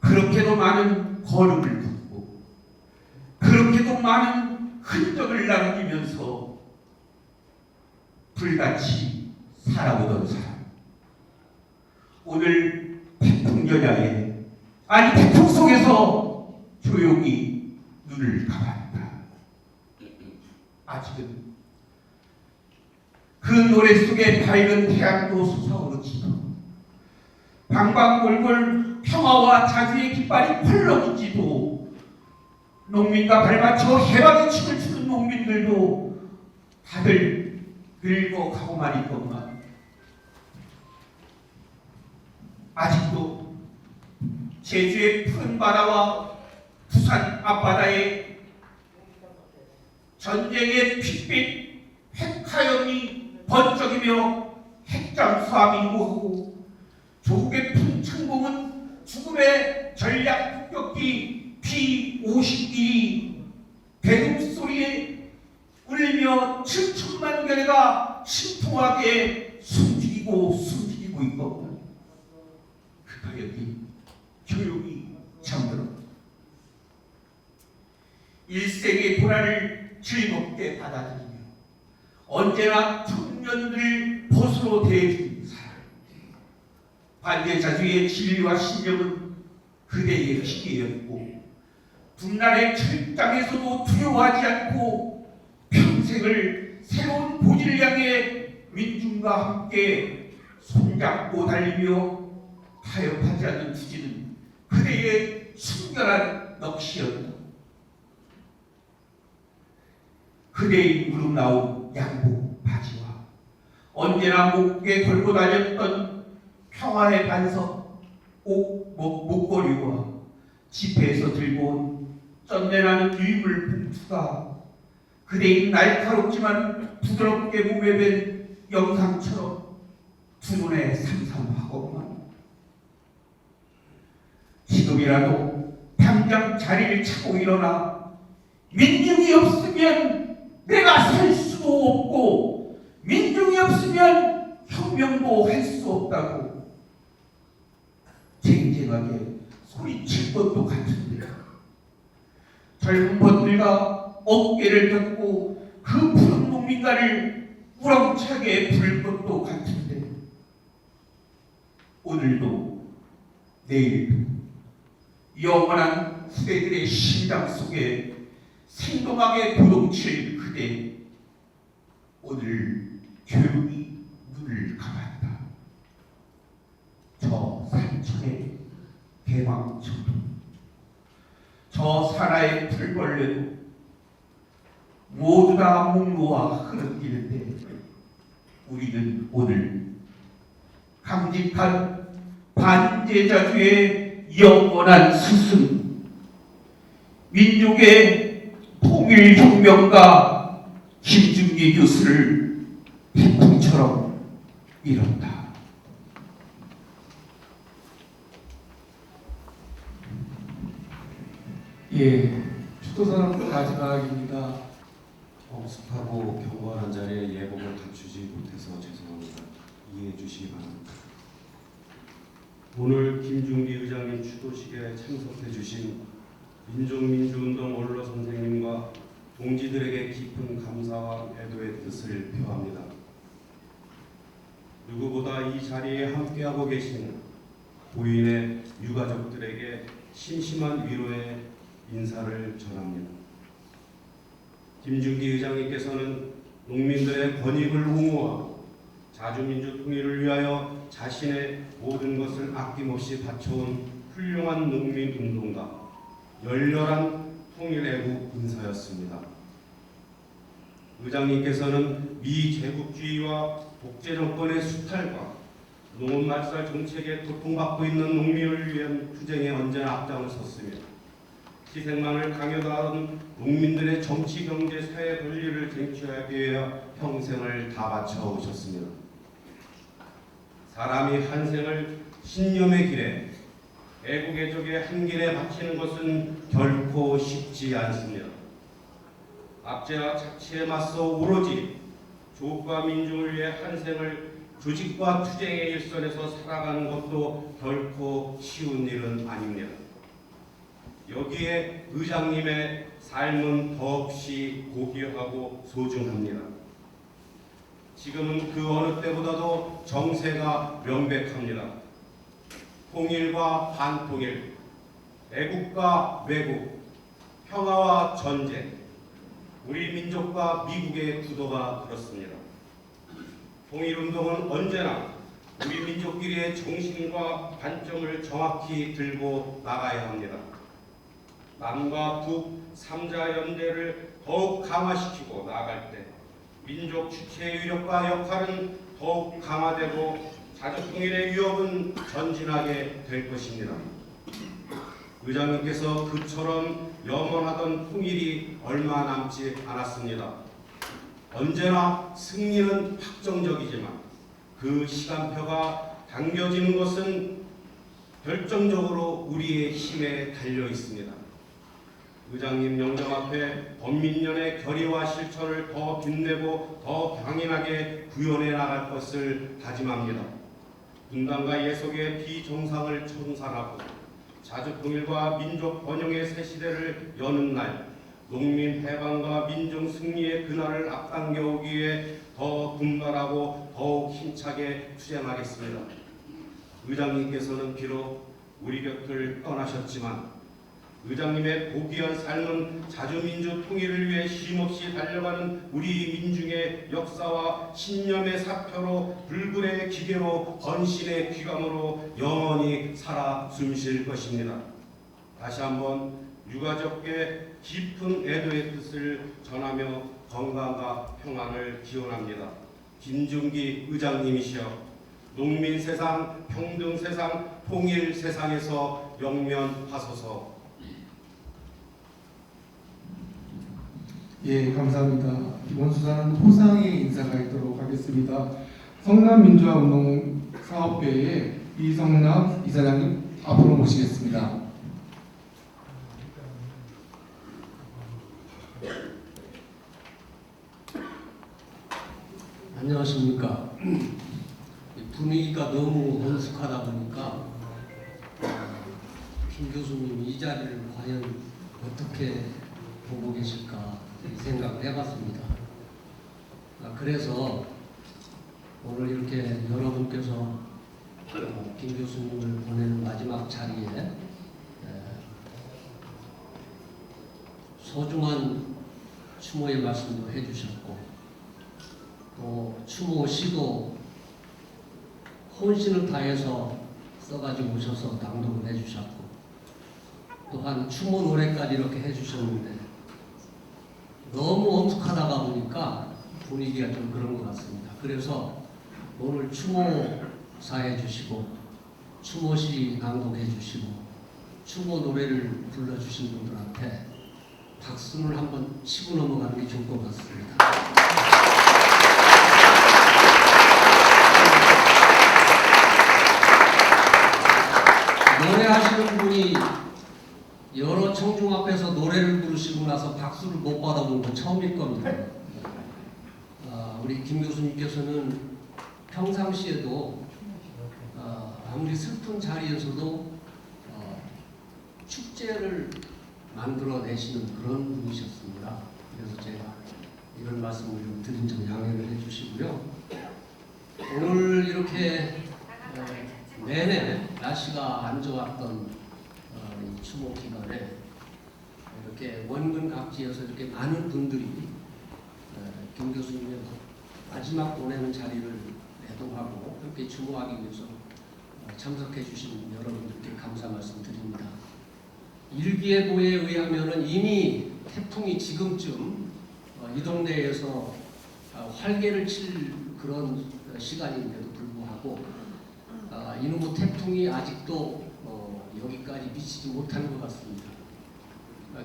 그렇게도 많은 걸음을 걷고 그렇게도 많은 흔적을 남기면서 불같이 살아오던 사람, 오늘 태풍 연야에 아니 태풍 속에서 조용히 눈을 감았다. 아직은 그 노래 속에 밝은 태양도 솟아오르지도 방방골골 평화와 자주의 깃발이 펄럭이지도 농민과 발맞춰 해방의 춤을 추는 농민들도 다들 늙어가고만 있건만 아직도 제주의 푸른 바다와 부산 앞바다에 전쟁의 핏빛 핵화염이 번쩍이며 핵잠수함이 유고하고 조국의 푸른 천공은 죽음의 전략 폭격기 B-52이 배움소리에 울리며 7천만 개가 신통하게 숨죽이고 있거든. 그가 여기 조용히 잠들었다. 일생의 고난을 즐겁게 받아들이며 언제나 청년들을 벗으로 대해준 사람. 반제자주의 진리와 신념은 그대의 기계였고 분란의 철장에서도 두려워하지 않고 평생을 새로운 보지를 향해 민중과 함께 손잡고 달리며 타협하지 않는 투지는 그대의 순결한 넋이었다. 그대의 무릎 나온 양복 바지와 언제나 목에 걸고 다녔던 평화의 반석 목걸이와 집회에서 들고 온 쩐내나는 유물 봉투가 그대의 날카롭지만 부드럽게 몸에 밴 영상처럼 두 눈에 삼삼하고만 지금 지금이라도 당장 자리를 차고 일어나 민중이 없으면 내가 살 수도 없고 민중이 없으면 혁명도 할 수 없다고 쟁쟁하게 소리칠 것도 같은데 젊은 분들과 어깨를 걷고 그 푸른 농민가를 우렁차게 부를 것도 같은데 오늘도 내일도 영원한 후대들의 심장 속에 생동하게 도동칠 그대 오늘 조용히 눈을 감았다. 저 산천의 대망초도 저 산하의 풀벌레도 모두 다 목놓아 흐느끼는데 우리는 오늘 강직한 반제자주의 영원한 스승 민족의 통일혁명가 김중기 교수를 태풍처럼 잃었다. 예, 추도사는 마지막입니다. 엄습하고 경고하는 자리에 예복을 갖추지 못해서 죄송합니다. 이해해 주시기 바랍니다. 오늘 김중기 의장님 추도식에 참석해 주신 민족민주운동 원로 선생님과 동지들에게 깊은 감사와 애도의 뜻을 표합니다. 누구보다 이 자리에 함께하고 계신 고인의 유가족들에게 심심한 위로의 인사를 전합니다. 김중기 의장님께서는 농민들의 권익을 옹호하고 자주민주 통일을 위하여 자신의 모든 것을 아낌없이 바쳐온 훌륭한 농민운동가, 열렬한 통일애국 인사였습니다. 의장님께서는 미제국주의와 독재정권의 수탈과 농업말살 정책에 고통받고 있는 농민을 위한 투쟁에 언제나 앞장을 섰으며 희생만을 강요하던 농민들의 정치, 경제, 사회 권리를 쟁취하기 위해 평생을 다 바쳐 오셨습니다. 사람이 한 생을 신념의 길에 애국 애족의 한 길에 바치는 것은 결코 쉽지 않습니다. 압제와 착취에 맞서 오로지 조국과 민중을 위해 한 생을 조직과 투쟁의 일선에서 살아가는 것도 결코 쉬운 일은 아닙니다. 여기에 의장님의 삶은 더없이 고귀하고 소중합니다. 지금은 그 어느 때보다도 정세가 명백합니다. 통일과 반통일, 애국과 왜국, 평화와 전쟁, 우리 민족과 미국의 구도가 그렇습니다. 통일운동은 언제나 우리 민족끼리의 정신과 관점을 정확히 들고 나가야 합니다. 남과 북 3자 연대를 더욱 강화시키고 나아갈 때 민족 주체의 위력과 역할은 더욱 강화되고 자주통일의 위협은 전진하게 될 것입니다. 의장님께서 그처럼 염원하던 통일이 얼마 남지 않았습니다. 언제나 승리는 확정적이지만 그 시간표가 당겨지는 것은 결정적으로 우리의 힘에 달려 있습니다. 의장님 영정 앞에 범민련의 결의와 실천을 더 빛내고 더 강인하게 구현해 나갈 것을 다짐합니다. 분단과 예속의 비정상을 청산하고 자주통일과 민족 번영의 새 시대를 여는 날, 농민 해방과 민중 승리의 그날을 앞당겨 오기 위해 더 분발하고 더욱 힘차게 투쟁하겠습니다. 의장님께서는 비록 우리 곁을 떠나셨지만 의장님의 고귀한 삶은 자주민주 통일을 위해 쉼없이 달려가는 우리 민중의 역사와 신념의 사표로 불굴의 기계로 헌신의 귀감으로 영원히 살아 숨쉴 것입니다. 다시 한번 유가족께 깊은 애도의 뜻을 전하며 건강과 평안을 기원합니다. 김중기 의장님이시여 농민 세상, 평등 세상, 통일 세상에서 영면하소서. 예, 감사합니다. 이번 수사는 호상의 인사가 있도록 하겠습니다. 성남민주화운동 사업회의 이성남 이사장님 앞으로 모시겠습니다. 교수님 이 자리를 과연 어떻게 보고 계실까 이 생각을 해봤습니다. 그래서 오늘 이렇게 여러분께서 김 교수님을 보내는 마지막 자리에 소중한 추모의 말씀도 해주셨고 또 추모 시도 혼신을 다해서 써가지고 오셔서 낭독을 해주셨고 또한 추모 노래까지 이렇게 해주셨는데 너무 엄숙하다가 보니까 분위기가 좀 그런 것 같습니다. 그래서 오늘 추모사 해주시고 추모시 낭독해 주시고 추모 노래를 불러주신 분들한테 박수를 한번 치고 넘어가는 게 좋을 것 같습니다. 노래하시는 분이 여러 청중 앞에서 노래를 부르시고 나서 박수를 못 받아본 건 처음일 겁니다. 우리 김 교수님께서는 평상시에도 아무리 슬픈 자리에서도 축제를 만들어내시는 그런 분이셨습니다. 그래서 제가 이런 말씀을 좀 드린 점 양해를 해주시고요. 오늘 이렇게 내내 날씨가 안 좋았던 이 추모 기간에 이렇게 원근 각지에서 이렇게 많은 분들이 김 교수님의 마지막 보내는 자리를 애동하고 함께 추모하기 위해서 참석해 주신 여러분들께 감사 말씀드립니다. 일기예보에 의하면 이미 태풍이 지금쯤 이 동네에서 활개를 칠 그런 시간인데도 불구하고 이놈의 태풍이 아직도 여기까지 미치지 못한 것 같습니다.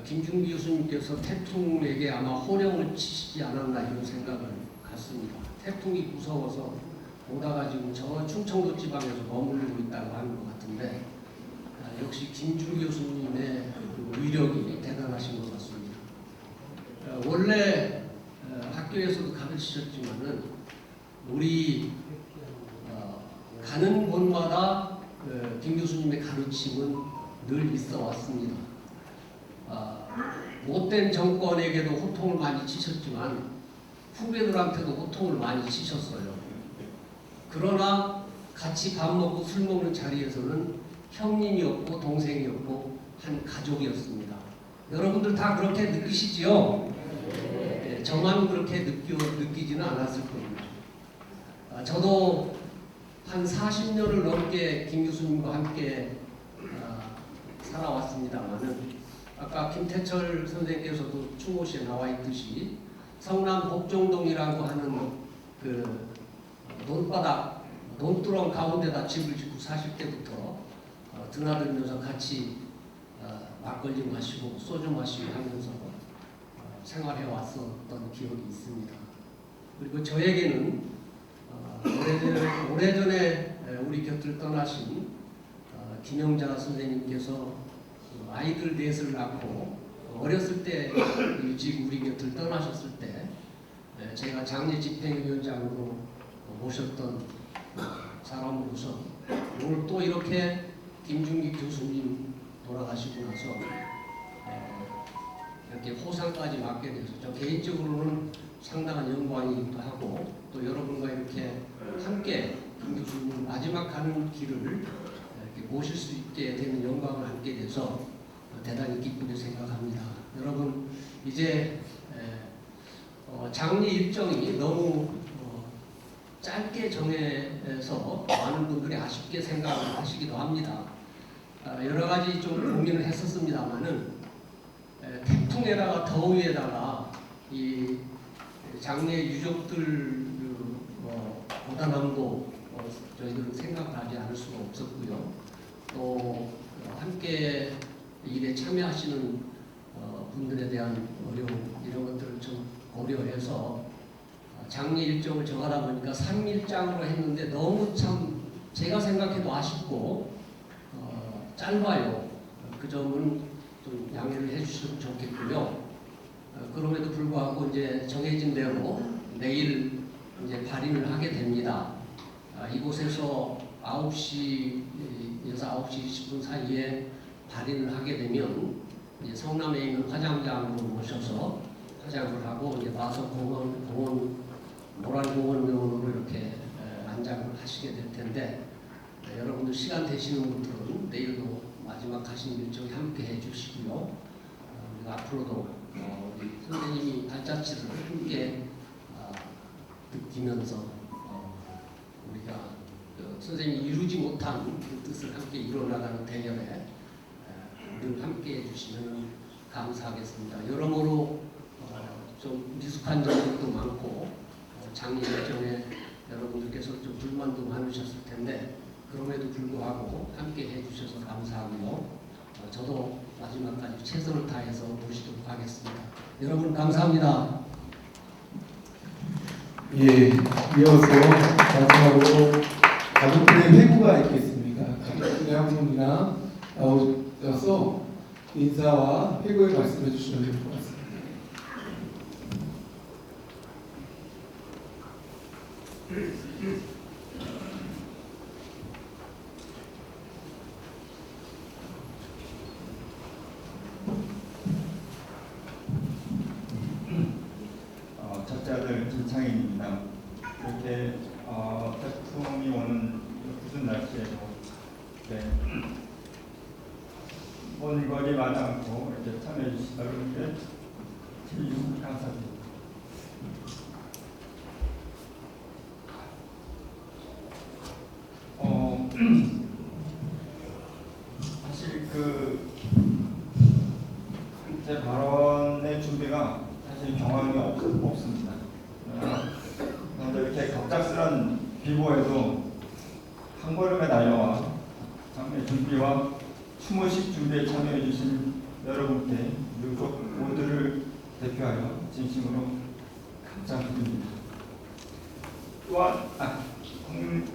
김준기 교수님께서 태풍에게 아마 호령을 치시지 않았나 이런 생각을 갖습니다. 태풍이 무서워서 오다가 지금 저 충청도 지방에서 머무르고 있다고 하는 것 같은데 역시 김준기 교수님의 위력이 대단하신 것 같습니다. 원래 학교에서도 가르치셨지만은 우리 가는 곳마다 김 교수님의 가르침은 늘 있어 왔습니다. 못된 정권에게도 호통을 많이 치셨지만 후배들한테도 호통을 많이 치셨어요. 그러나 같이 밥 먹고 술 먹는 자리에서는 형님이었고 동생이었고 한 가족이었습니다. 여러분들 다 그렇게 느끼시지요? 저만 그렇게 느끼지는 않았을 겁니다. 저도 한 40년을 넘게 김 교수님과 함께 살아왔습니다만은 아까 김태철 선생님께서도 추모시에 나와 있듯이 성남 복정동이라고 하는 그 논바닥, 논두렁 가운데다 집을 짓고 사실 때부터 드나들면서 같이 막걸리 마시고 소주 마시고 하면서 생활해 왔었던 기억이 있습니다. 그리고 저에게는 오래전에 우리 곁을 떠나신 김영자 선생님께서 아이들 넷을 낳고 어렸을 때 일찍 우리 곁을 떠나셨을 때 제가 장례 집행위원장으로 모셨던 사람으로서 오늘 또 이렇게 김준기 교수님 돌아가시고 나서 이렇게 호상까지 맡게 돼서 저 개인적으로는 상당한 영광이기도 하고 또 여러분과 이렇게 함께 김 교수님 마지막 가는 길을 이렇게 모실 수 있게 되는 영광을 갖게 돼서 대단히 기쁘게 생각합니다. 여러분 이제 장례 일정이 너무 짧게 정해서 많은 분들이 아쉽게 생각하시기도 합니다. 여러 가지 좀 고민을 했었습니다만은 태풍에다가 더위에다가 이 장례 유족들 고단함도 저희들은 생각하지 않을 수가 없었고요. 또 함께 일에 참여하시는 분들에 대한 어려움 이런 것들을 좀 고려해서 장례 일정을 정하다 보니까 3일장으로 했는데 너무 참 제가 생각해도 아쉽고 짧아요. 그 점은 좀 양해를 해주시면 좋겠고요. 그럼에도 불구하고 이제 정해진 대로 내일 이제 발인을 하게 됩니다. 이곳에서 9시에서 9시 20분 사이에 발의를 하게 되면 이제 성남에 있는 화장장으로 모셔서 화장을 하고 이제 마석공원 모란공원으로 이렇게 안장을 하시게 될 텐데 여러분들 시간 되시는 분들은 내일도 마지막 가신 일정에 함께 해주시고요. 우리가 앞으로도 우리 선생님이 발자취를 함께 느끼면서 우리가 선생님이 이루지 못한 그 뜻을 함께 이뤄나가는 대결에 늘 함께 해주시면 감사하겠습니다. 여러모로 좀 미숙한 점도 많고 장례 일정에 여러분들께서 좀 불만도 많으셨을 텐데 그럼에도 불구하고 함께 해주셔서 감사하고요. 저도 마지막까지 최선을 다해서 모시도록 하겠습니다. 여러분 감사합니다. 예, 이어서 마지막으로 가족들의 회고가 있겠습니까? 가족들의 한 분이나 나오셔서 인사와 회고의 말씀해 주시면 될 것 같습니다. 첫째 아들 김창인입니다. 이렇게 태풍이 오는 굳은 날씨에도 먼 거리 마지 않고 이렇게 참여해 주시다고 이렇게 참 감사드립니다. 사실 제 발언의 준비가 사실 경험이 없습니다. 그런데 이렇게 갑작스런 비보에도 한 걸음에 달려와 장례 준비와 추모식 준비에 참여해 주신 여러분께 유족 모두를 대표하여 진심으로 감사드립니다. 또한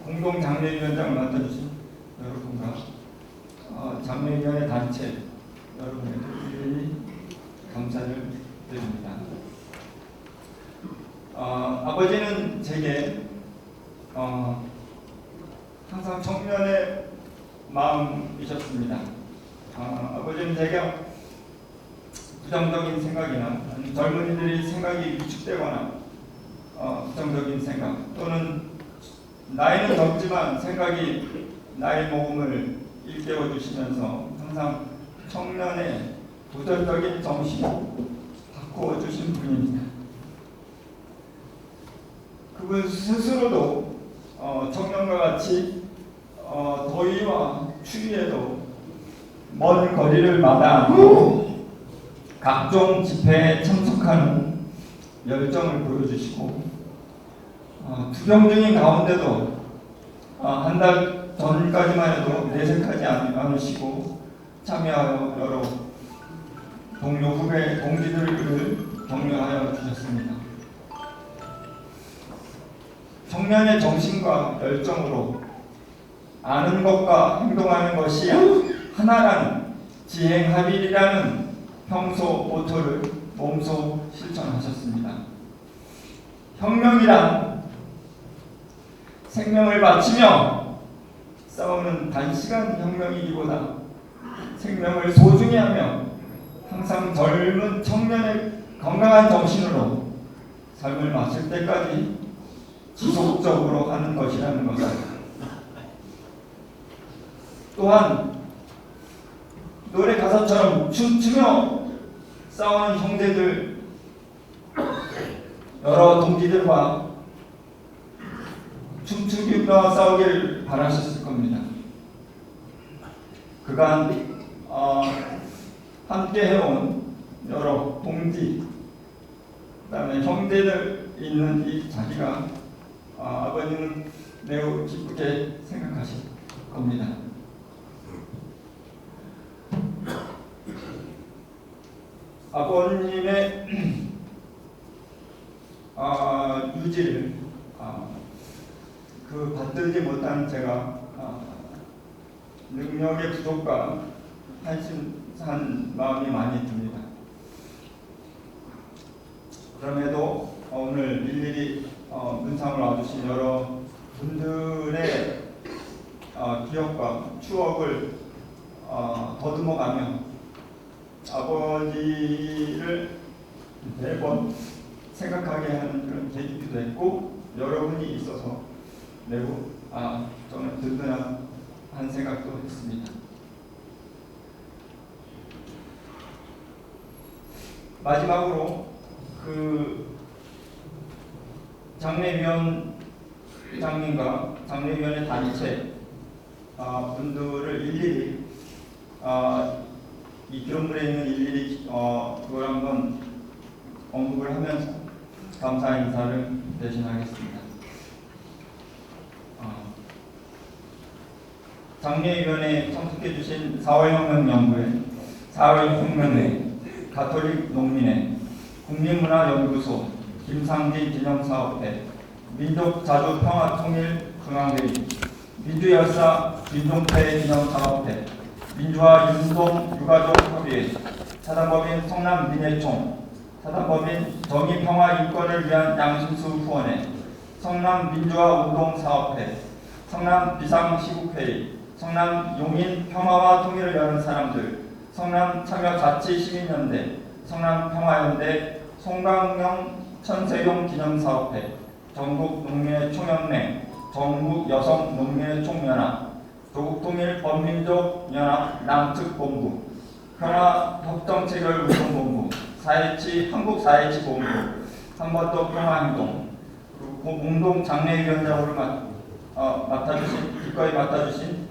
공동장례위원장을 맡아주신 여러분과 장례위원회 단체 여러분에게 감사를 드립니다. 아버지는 제게 항상 청년의 마음이셨습니다. 아버지는 제가 부정적인 생각이나 젊은이들이 생각이 위축되거나 부정적인 생각 또는 나이는 적지만 생각이 나이 먹음을 일깨워 주시면서 항상 청년의 도전적인 정신을 바꾸어 주신 분입니다. 그분 스스로도 청년과 같이 더위와 추위에도 먼 거리를 마다하고 각종 집회에 참석하는 열정을 보여주시고 투병 중인 가운데도 한 달 전까지만 해도 내색하지 않으시고 참여하여 여러 동료 후배 동지들을 격려하여 주셨습니다. 청년의 정신과 열정으로 아는 것과 행동하는 것이 하나라는 지행합일이라는 평소 모토를 몸소 실천하셨습니다. 혁명이란 생명을 바치며 싸우는 단시간 혁명이기보다 생명을 소중히 하며 항상 젊은 청년의 건강한 정신으로 삶을 마칠 때까지 지속적으로 하는 것이라는 것을 또한 노래 가사처럼 춤추며 싸우는 형제들 여러 동지들과 춤추며 싸우길 바라셨을 겁니다. 그간 함께 해온 여러 동지 그다음에 형제들 있는 이 자리가 아버님은 매우 기쁘게 생각하실 겁니다. 아버님의 유지를 받들지 못한 제가 능력의 부족과 한심한 마음이 많이 듭니다. 그럼에도 오늘 일일이 문상을 와주신 여러 분들의 기억과 추억을 더듬어가며 아버지를 매번 생각하게 하는 그런 계기도 했고 여러분이 있어서 매우 저는 든든한 생각도 했습니다. 마지막으로 그 장례위원장님과 장례위원회 단체 분들을 일일이 이 기록물에 있는 일일이 그걸 한번 언급을 하면서 감사 인사를 대신하겠습니다. 장례위원회에 참석해 주신 4.5혁명연구회, 4.5혁명회, 가톨릭 농민회, 국민문화연구소, 김상진 기념사업회, 민족자주평화통일중앙회의, 민주열사 김종태 기념사업회, 민주화 윤동 유가족협의회, 사단법인 성남민예총, 사단법인 정의평화인권을 위한 양심수 후원회, 성남민주화운동사업회, 성남비상시국회의, 성남용인평화와 통일을 위한 사람들, 성남참여자치시민연대, 성남평화연대, 송강영 천세용 기념사업회, 전국농민총연맹, 전국여성농민총연합, 조국통일범민족연합 남측본부, 평화협정체결운동본부, 4.27 한국4.27본부, 한반도 평화행동, 그리고 공동장례위원장으로 기꺼이 맡아주신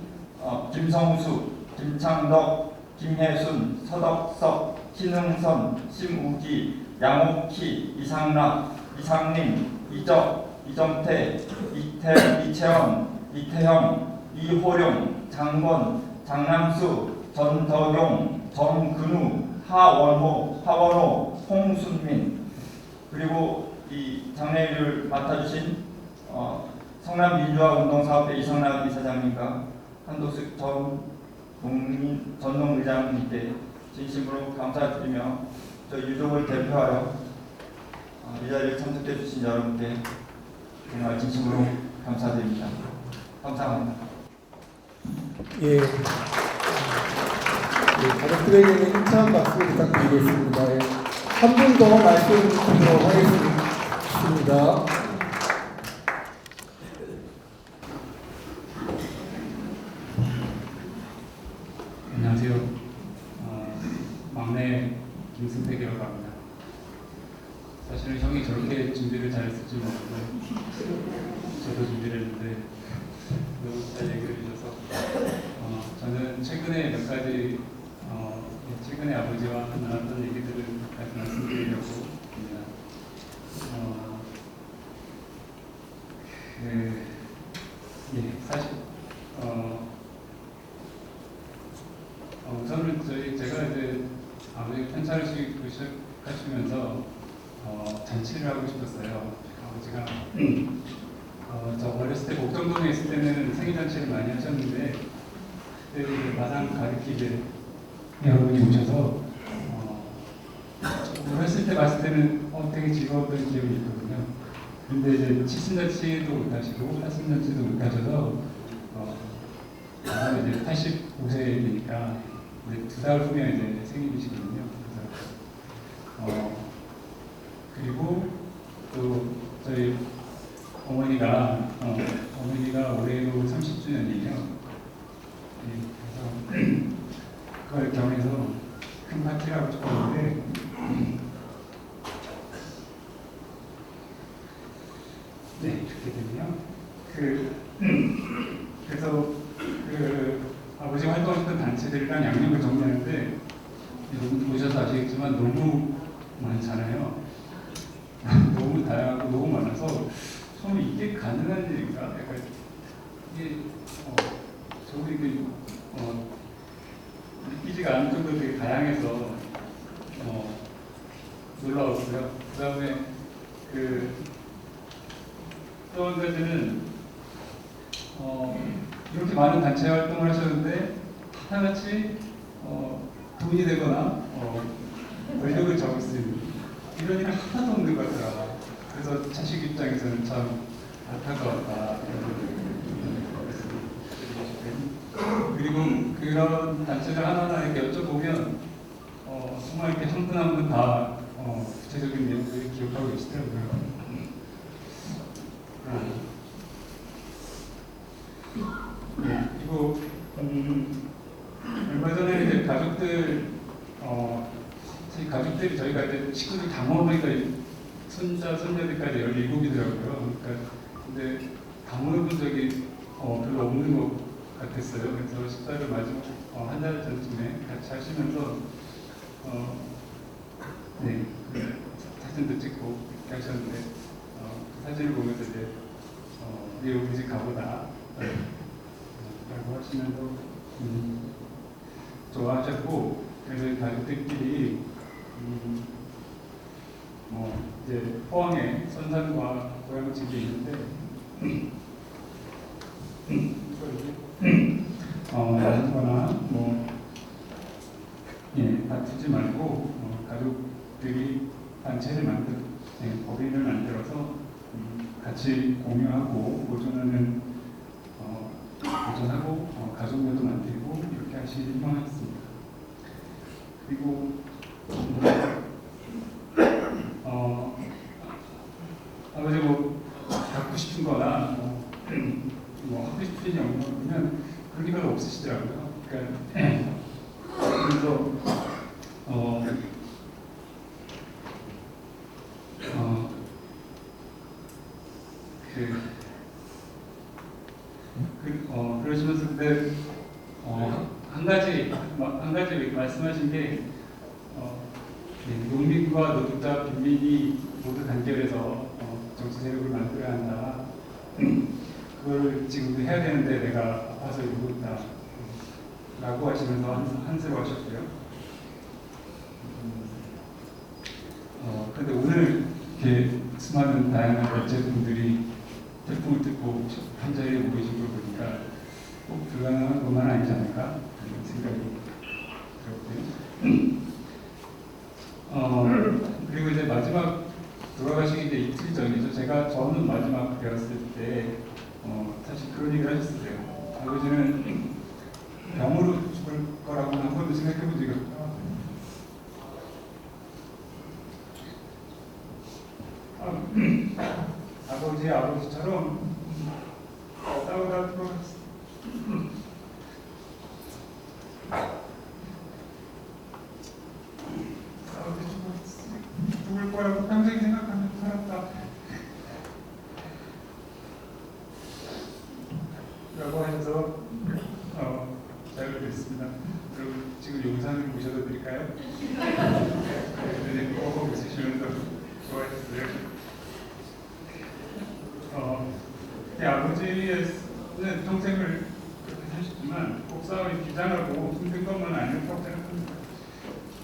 김성수, 김창덕, 김혜순, 서덕석, 신흥선, 심우기, 양옥희, 이상락, 이상림, 이적, 이정태, 이채원, 이태형, 이호룡, 장건, 장남수, 전덕용, 전근우, 하원호, 홍순민, 그리고 이 장례를 맡아주신 성남민주화운동사업회 이상락 이사장님과 한도숙 전농의장님께 진심으로 감사드리며 저 유족을 대표하여 이 자리에 참석해 주신 여러분께 정말 진심으로 감사드립니다. 감사합니다. 예. 가족들에게는 힘찬 박수 부탁드리겠습니다. 한 분 더 말씀 드리도록 하겠습니다. 안녕하세요. 막내 김승택이라고 합니다. 사실은 형이 저렇게 준비를 잘했을 줄 몰랐고 저도 준비를 했는데 너무 잘 얘기를 해주셔서 저는 최근에 몇 가지 최근에 아버지와 나눴던 얘기들을 말씀드리려고 합니다. 사실 우선은 제가 이제 아버지 편찬을 시작하시면서 잔치를 하고 싶었어요. 아버지가 저 어렸을 때 목동동에 있을 때는 생일 잔치를 많이 하셨는데 그때 마당 가르치게 여러분이 오셔서 어렸을 때 봤을 때는 되게 즐거웠던 기억이 있거든요. 근데 이제 칠순잔치도 못 하시고 팔순잔치도 못 하셔서 이제 85세니까 이제 2달 후면 이제 생일이시거든요. 그래서 그리고 또 저희 어머니가 올해로 30주년이에요. 그래서 그걸 겸해서 큰 파티를 하고 싶었는데 네, 이렇게 되네요. 그래서 아버지 활동했던 단체들이랑 양력을 정리하는데 여러분 보셔서 아시겠지만 너무 많잖아요. 너무 다양하고 너무 많아서 처음에 이게 가능한 일인가? 약간 이게 저도 이게 느끼지가 않을 정도로 되게 다양해서 놀라웠고요. 그 다음에 또 한 가지는 이렇게 많은 단체 활동을 하셨는데 하나같이 돈이 되거나 권력을 잡을 수 있는 이런 일은 하나도 없는 것 같더라. 그래서 자식 입장에서는 참 안타까웠다. 그리고 그런 단체들 하나하나 이렇게 여쭤보면 정말 이렇게 한 분 한 분 다 구체적인 내용들을 기억하고 계시더라고요. 네, 그리고 얼마 전에 이제 가족들이 저희가 이제 식구들 다 모으니까 손자 손녀들까지 17이더라고요. 그러니까 근데 다 모여본 적이 별로 없는 것 같았어요. 그래서 식사를 마지막 한 달 전쯤에 같이 하시면서 네, 그 사진도 찍고 이렇게 하셨는데 그 사진을 보면서 이제 네 우리 집 가보다 라고 하시면서 좋아하셨고, 그래서 가족들끼리 이제 포항에 선산과 고향집이 있는데 다투거나 다투지 말고 가족들이 단체를 법인을 만들어서 같이 공유하고 보존하고 가족묘도 만들고 이렇게 하시길 희망했습니다. 그리고 아버지 갖고 싶은 거나 하고 싶은 영역이면 그런 게 별로 없으시더라고요. 그러니까 그래서 그러시면서 근데 한 가지 말씀하신 게 농민과 노동자 빈민이 모두 단결해서 정치 세력을 만들어야 한다. 그걸 지금도 해야 되는데 내가 아파서 이러고 있다. 라고 하시면서 한스러 하셨고요. 그런데 오늘 이렇게 수많은 다양한 업체분들이 태풍을 뚫고 한 자리에 모이신 걸 보니까 꼭 불가능한 것만 아니지 않을까 그런 생각이 들었고요. 그리고 이제 마지막 돌아가시기 이제 이틀 전이죠. 저는 마지막 배웠을 때 사실 그런 얘기를 하셨어요. 아버지는 병으로 죽을 거라고는 한 번도 생각해 본 적이 없다. 아버지처럼 싸우다 들어갔어. 죽을 거라고 평생 생각하면서 살았다. 라고 해서 잘 드렸습니다. 그리고 지금 영상을 보셔도 될까요? 네, 꼭 웃으시면서 좋아했어요. 아버지는 평생을 그렇게 사셨지만 꼭 싸움이 비장하고 힘든 것만 아니었다고 생각합니다.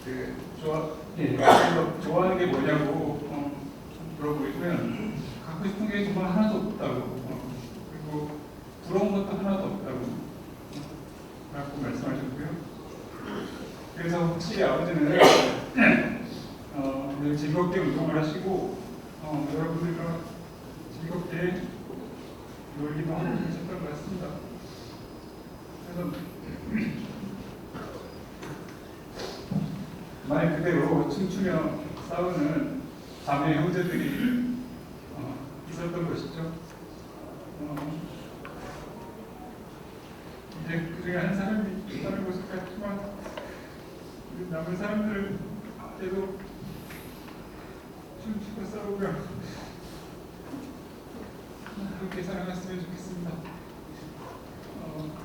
그래서 좋아하는 게 뭐냐고 물어보시면 갖고 싶은 게 정말 하나도 없다고 그리고 부러운 것도 하나도 없다고 라고 말씀하셨고요. 그래서 혹시 아버지는 늘 즐겁게 운동을 하시고 여러분들과 즐겁게 놀기도 하고 계셨던 것 같습니다. 그래서 말 그대로 춤추며 싸우는 자매 형제들이 있었던 것이죠. 이제 그중에 한 사람이 다른 곳을 갔지만 남은 사람들은 계속 춤추고 싸우고요. 함께 사랑했으면 좋겠습니다.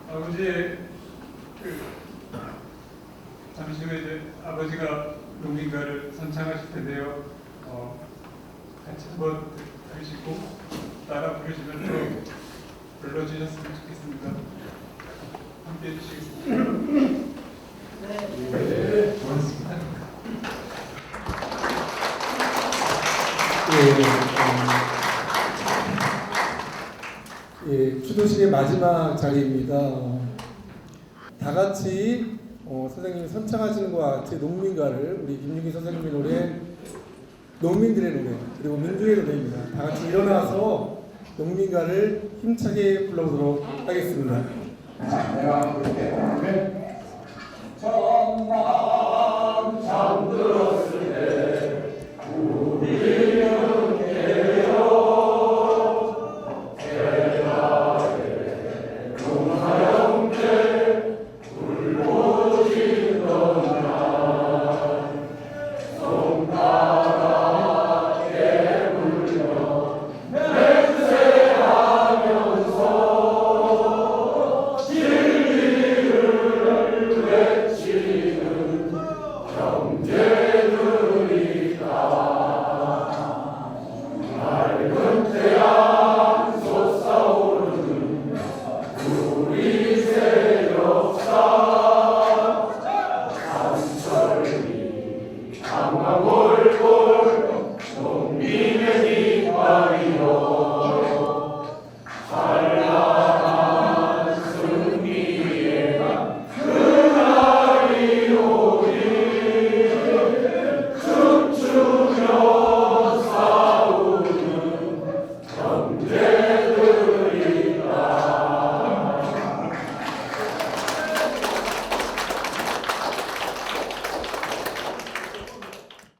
아버지의 잠시 후에 이제 아버지가 농민가를 선창하실 텐데요. 같이 한번 들으시고 따라 부르시면서 불러주셨으면 좋겠습니다. 함께 해주시겠습니다. 네, 고맙습니다. 추도식의 마지막 자리입니다. 다 같이 선생님이 선창하시는 것과 같이 농민가를 우리 김윤기 선생님의 노래, 농민들의 노래, 그리고 민중의 노래입니다. 다 같이 일어나서 농민가를 힘차게 불러보도록 하겠습니다. 내가 부를게. 그러면 전남 잠들었을 때 우리는 깨어 새날에 동하영대 울부짖던 날 손가락 깨물며 맹세하면서 진리를 외치는 형제들이다. 맑은 태양 솟아오르는 우리 새벽사 한철이 강화골골 농민의 깃발이여 찬란한 승리의 그날이 오리 춤추며 싸우는 형제